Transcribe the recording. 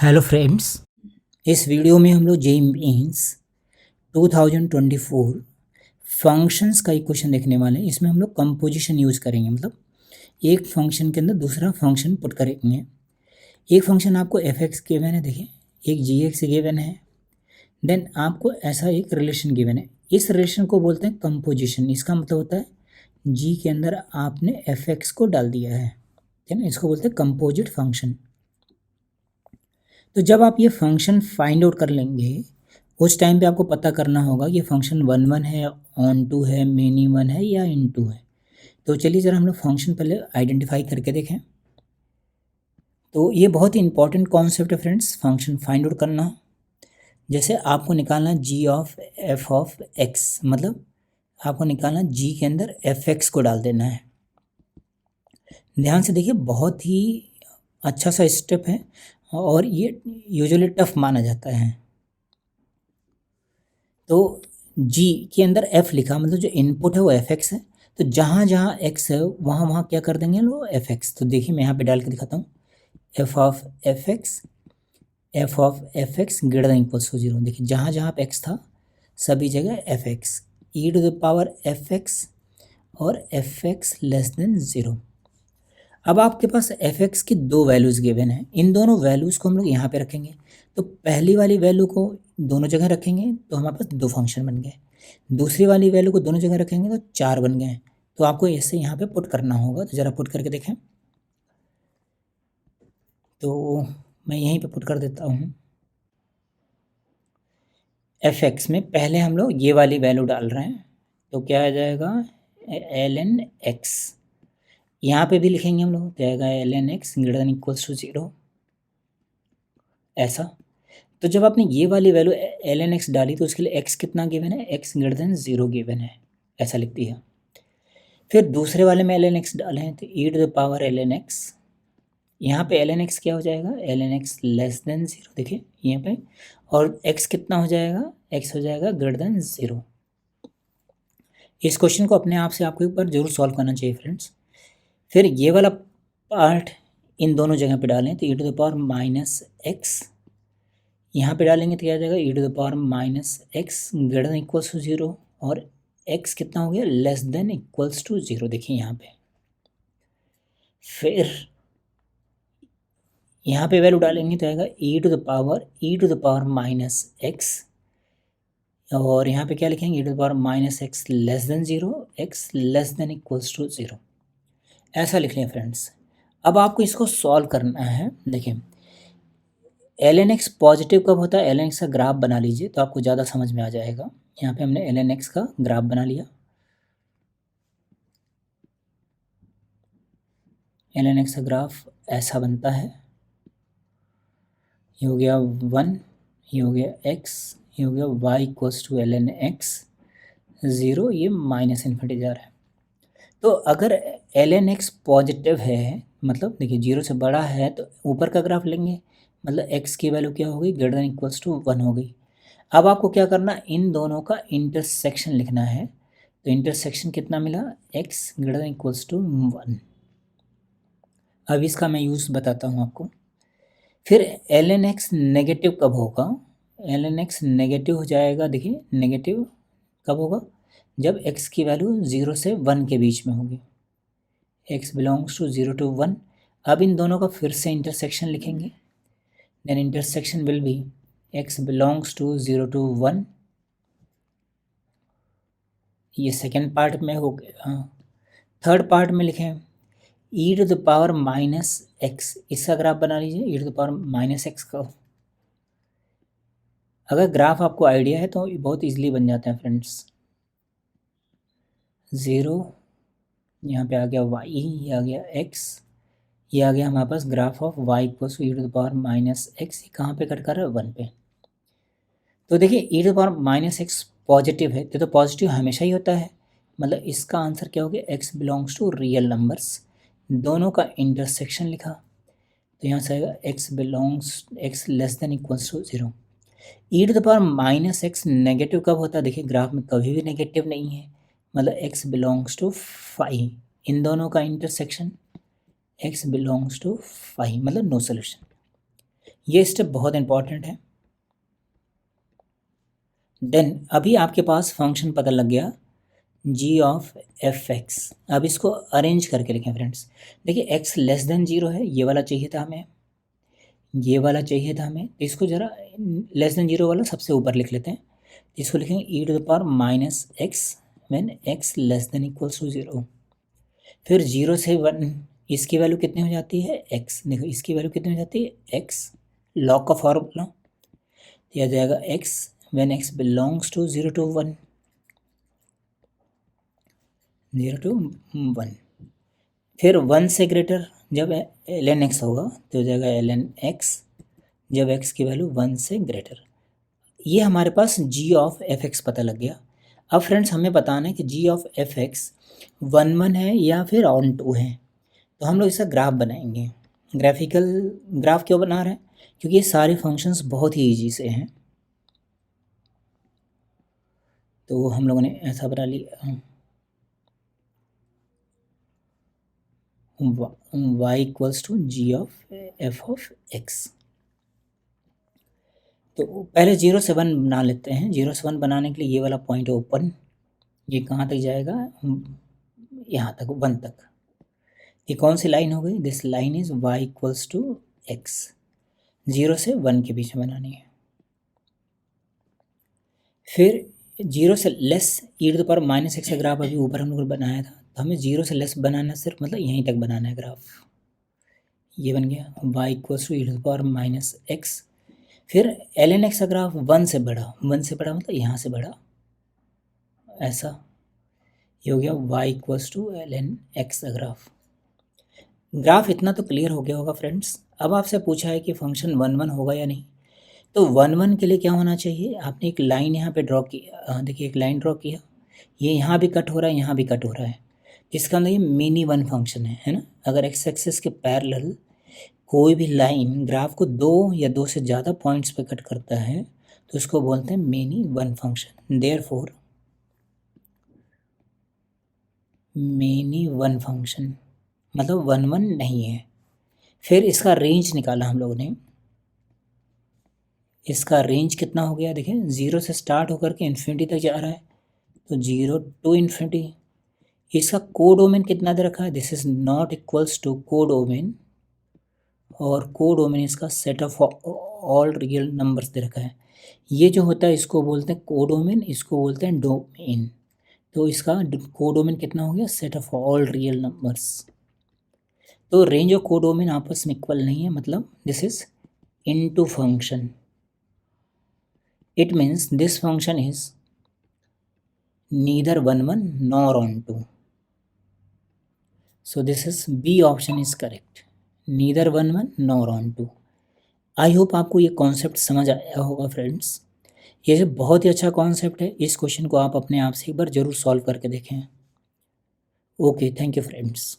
Hello friends, इस video में हम लोग जेईई मेंस 2024 फंक्शंस का एक क्वेश्चन देखने वाले हैं। इसमें हम लोग कंपोजिशन यूज़ करेंगे, मतलब एक फंक्शन के अंदर दूसरा फंक्शन पुट करेंगे। एक फंक्शन आपको एफ एक्स गिवन है, देखिए एक जी एक्स गिवन है, देन आपको ऐसा एक रिलेशन गिवन है। इस रिलेशन को बोलते हैं कंपोजिशन। इसका मतलब होता है जी के अंदर आपने एफ एक्स को डाल दिया है, ठीक है ना। इसको बोलते हैं कंपोजिट फंक्शन। तो जब आप ये फंक्शन फाइंड आउट कर लेंगे, उस टाइम पे आपको पता करना होगा ये फंक्शन वन है, ऑन टू है, मेनी वन है या इन टू है। तो चलिए ज़रा हम लोग फंक्शन पहले आइडेंटिफाई करके देखें। तो ये बहुत ही इंपॉर्टेंट कॉन्सेप्ट है फ्रेंड्स, फंक्शन फाइंड आउट करना। जैसे आपको निकालना जी ऑफ एफ ऑफ एक्स, मतलब आपको निकालना जी के अंदर एफ एक्स को डाल देना है। ध्यान से देखिए, बहुत ही अच्छा सा स्टेप है और ये यूजुअली टफ माना जाता है। तो जी के अंदर एफ लिखा, मतलब जो इनपुट है वो एफ एक्स है। तो जहाँ जहाँ एक्स है वहाँ वहाँ क्या कर देंगे वो एफ एक्स। तो देखिए मैं यहाँ पे डाल के दिखाता हूँ, f of f x, f of f x greater than equals to zero. देखिए जहाँ जहाँ पे एक्स था सभी जगह f x, e to the power f x और f x less than zero. अब आपके पास एफ एक्स की दो वैल्यूज़ गिवन है, इन दोनों वैल्यूज़ को हम लोग यहाँ पे रखेंगे। तो पहली वाली वैल्यू को दोनों जगह रखेंगे तो हमारे पास दो फंक्शन बन गए। दूसरी वाली वैल्यू को दोनों जगह रखेंगे तो चार बन गए। तो आपको ऐसे यहाँ पे पुट करना होगा। तो ज़रा पुट करके देखें। तो मैं यहीं पे पुट कर देता हूँ। एफ एक्स में पहले हम लोग ये वाली वैल्यू डाल रहे हैं, तो क्या आ जाएगा एल एन एक्स। यहाँ पे भी लिखेंगे हम लोग, तो आएगा l n x greater than equals to zero, ऐसा। तो जब आपने ये वाली वैल्यू एल एन एक्स डाली तो उसके लिए एक्स कितना गिवन है, x greater than zero given है, ऐसा लिख दिया। फिर दूसरे वाले में एल एन एक्स डाले हैं तो e to the power l n x, यहाँ पे एल एन एक्स क्या हो जाएगा, l n x less than zero, देखिए यहाँ पे। और एक्स कितना हो जाएगा, एक्स हो जाएगा ग्रेटर देन ज़ीरो। इस क्वेश्चन को अपने आप से आपको एक बार जरूर सॉल्व करना चाहिए फ्रेंड्स। फिर ये वाला पार्ट इन दोनों जगह पे डालें तो e to the power minus x, यहाँ पे डालेंगे तो क्या आ जाएगा e to the power minus x greater than equals to zero, और एक्स कितना हो गया, less than equals to zero, देखिए यहाँ पे। फिर यहाँ पे वैल्यू डालेंगे तो आएगा e to the power minus x, और यहाँ पे क्या लिखेंगे e to the power minus x less than zero, x less than equals to zero, ऐसा लिख लें फ्रेंड्स। अब आपको इसको सॉल्व करना है। देखिए एल एन एक्स पॉजिटिव कब होता है, एल एन एक्स का ग्राफ बना लीजिए तो आपको ज़्यादा समझ में आ जाएगा। यहाँ पे हमने एल एन एक्स का ग्राफ बना लिया। एल एन एक्स का ग्राफ ऐसा बनता है, ये हो गया वन, ये हो गया एक्स, ये हो गया y equals to l n x zero, ये माइनस इन्फिनिटी जा रहा है। तो अगर एल एन एक्स पॉजिटिव है, मतलब देखिए जीरो से बड़ा है, तो ऊपर का ग्राफ लेंगे, मतलब एक्स की वैल्यू क्या हो गई, greater than equals to one हो गई। अब आपको क्या करना, इन दोनों का इंटरसेक्शन लिखना है। तो इंटरसेक्शन कितना मिला, x greater than equals to one. अब इसका मैं यूज़ बताता हूँ आपको। फिर एल एन एक्स नेगेटिव कब होगा, एल एन एक्स नेगेटिव हो जाएगा, देखिए नेगेटिव कब होगा, जब एक्स की वैल्यू ज़ीरो से वन के बीच में होगी, x belongs to zero to one. अब इन दोनों का फिर से इंटरसेक्शन लिखेंगे, then intersection will be x belongs to zero to one, ये सेकेंड पार्ट में हो गया। थर्ड पार्ट में लिखें e to the power minus x, इसका ग्राफ बना लीजिए, e to the power minus x का। अगर ग्राफ आपको आइडिया है तो ये बहुत इजीली बन जाते हैं फ्रेंड्स। ज़ीरो, यहाँ पे आ गया वाई, ये आ गया एक्स, ये आ गया हमारे पास graph of y equals to e to the power minus x, कहाँ पे कट कर रहा है, वन पे। तो देखिए e to the power minus x positive है, तो पॉजिटिव हमेशा ही होता है, मतलब इसका आंसर क्या हो गया, x belongs to real numbers. दोनों का इंटरसेक्शन लिखा तो यहाँ से आएगा x belongs, x less than equals to zero. E to the power minus x negative कब होता है, देखिए ग्राफ में कभी भी नेगेटिव नहीं है, मतलब एक्स बिलोंग्स टू फाइव। इन दोनों का intersection x belongs to five, मतलब नो सोल्यूशन। ये स्टेप बहुत इंपॉर्टेंट है। देन अभी आपके पास फंक्शन पता लग गया जी ऑफ एफ एक्स। अब इसको अरेंज करके लिखें फ्रेंड्स। देखिए एक्स लेस देन 0 है, ये वाला चाहिए था हमें, ये वाला चाहिए था हमें। तो इसको ज़रा लेस देन 0 वाला सबसे ऊपर लिख लेते हैं। इसको लिखेंगे e to the power minus x when x less than equals to 0। फिर 0 से 1 इसकी वैल्यू कितनी हो जाती है एक्स। देखो इसकी वैल्यू कितनी हो जाती है एक्स, लॉग का फॉर्मूला दिया जाएगा x when x belongs to 0 to 1, 0 to 1। फिर 1 से ग्रेटर जब ln x होगा तो हो जाएगा ln x जब x की वैल्यू 1 से ग्रेटर। ये हमारे पास g ऑफ एफ एक्स पता लग गया। अब फ्रेंड्स हमें बताना है कि g ऑफ एफ एक्स 1 है या फिर ऑन 2 है। तो हम लोग इसका ग्राफ बनाएंगे। ग्राफिकल ग्राफ क्यों बना रहे हैं? क्योंकि ये सारे फंक्शंस बहुत ही ईजी से हैं। तो हम लोगों ने ऐसा बना लिया y equals to g of f of x. तो पहले 0 से 1 बना लेते हैं। 0 से 1 बनाने के लिए ये वाला पॉइंट ओपन, ये कहाँ तक जाएगा? यहाँ तक, 1 तक। ये कौन सी लाइन हो गई? This line is y equals to x. 0 से 1 के बीच में बनानी है। फिर 0 से less e to the power minus x का ग्राफ अभी ऊपर हम लोग बनाया था, तो हमें 0 से लेस बनाना, सिर्फ मतलब यहीं तक बनाना है ग्राफ। ये बन गया y equals to e to the power minus x. फिर ln x का ग्राफ 1 से बड़ा, 1 से बड़ा मतलब यहाँ से बड़ा, ऐसा। ये हो गया y equals to ln x का ग्राफ इतना तो क्लियर हो गया होगा फ्रेंड्स। अब आपसे पूछा है कि फंक्शन 1 1 होगा या नहीं। तो 1 1 के लिए क्या होना चाहिए? आपने एक लाइन यहाँ पे ड्रॉ की, देखिए एक लाइन ड्रॉ किया, ये यहाँ भी कट हो रहा है, यहाँ भी कट हो रहा है, इसका मतलब ये मिनी 1 फंक्शन है ना। अगर एक्स एक्सिस के पैरेलल कोई भी लाइन ग्राफ को 2 या 2 से ज़्यादा पॉइंट्स पे कट करता है तो उसको बोलते हैं mini 1 function. Therefore mini 1 function मतलब 1 1 नहीं है। फिर इसका रेंज निकाला हम लोगों ने। इसका रेंज कितना हो गया? देखें 0 से स्टार्ट होकर के इन्फिनिटी तक जा रहा है, तो 0 टू इन्फिनिटी। इसका कोडोमेन कितना दे रखा है? This is not equals to codomain, और कोडोमेन इसका set of all real numbers दे रखा है। ये जो होता है इसको बोलते हैं कोडोमेन, इसको बोलते हैं डोमेन। तो इसका कोडोमेन कितना हो गया? Set of all real numbers. तो रेंज और कोडोमेन आपस में इक्वल नहीं है, मतलब this is into function. It means this function is neither 1 1 nor on 2. So this is B option is correct. Neither 1 1 nor on 2. I hope आपको ये concept समझ आया होगा फ्रेंड्स। ये जो बहुत ही अच्छा कॉन्सेप्ट है, इस क्वेश्चन को आप अपने आप से एक बार जरूर सॉल्व करके देखें। Okay, thank you friends.